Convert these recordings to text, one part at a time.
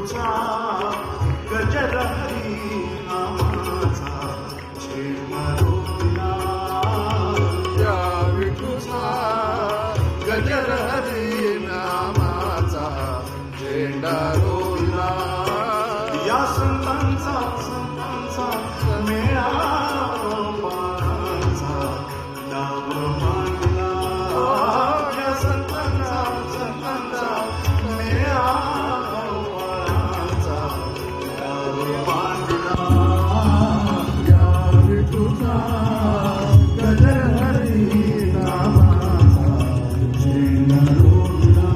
विठूचा गजर हरी नामाचा झेंडा रोविला या विठूचा गजर हरी नामाचा झेंडा रोविला या संतांचा मेळा पाराचा डाव मांडला या संतांचा मेळा पाराचा डाव मांडला या विठूचा गजर हरी नामाचा झेंडा रोविला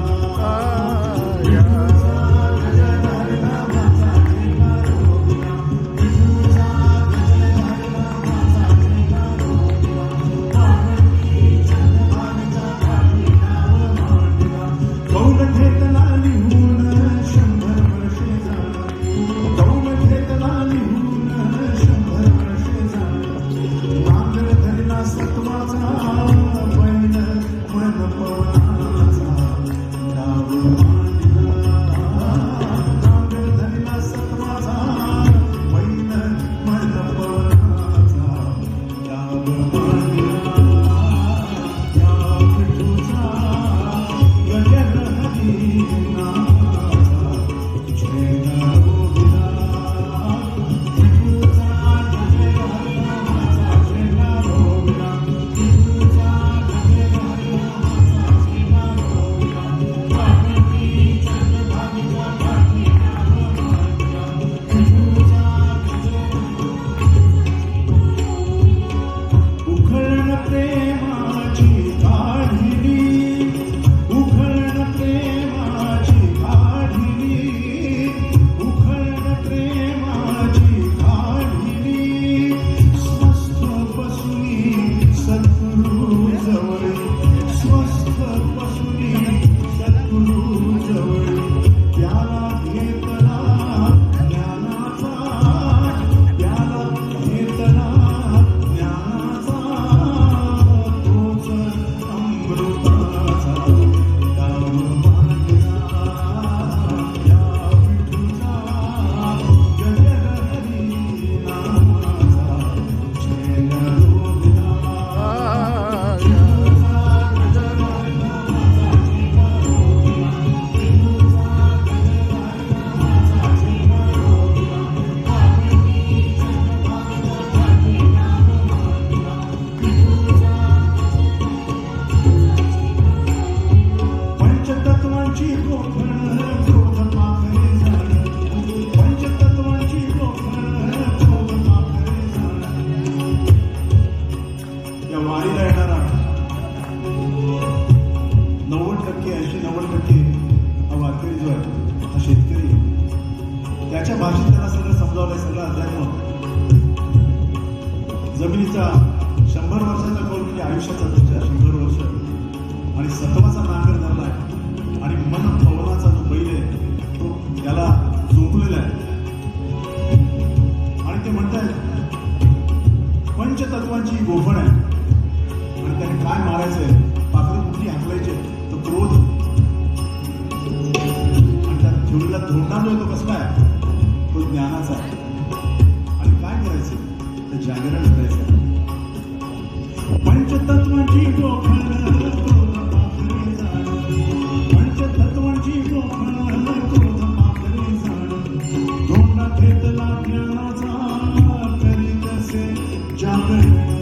वारीला येणारा 90% हा वारकरी जो आहे हा शेतकरी त्याच्या भाषेत त्याला सगळं समजावलंय, सगळं अध्यात्म. जमिनीचा 100 वर्षाचा कौल म्हणजे आयुष्याचा तुमच्या 100 वर्ष आणि सत्वाचा नांगर धरलाय आणि मन पवनाचा जो बैल आहे तो त्याला झोपलेला आहे आणि ते म्हणतायत पंचतत्वांची गोफण आहे आणि त्याने काय मारायचंय, पाखरं कुठली हाकलायचे, तो क्रोध आणि त्यात ठेवलेला धोंडा जो तो कसला आहे, तो ज्ञानाचा आहे. आणि काय करायचं, ते जागरण करायचं. पंचतत्वांची गोफण पंचतत्वांची गोफण क्रोध पाखरे जाण धोंडा घेतला ज्ञानाचा करीत असे जागरण.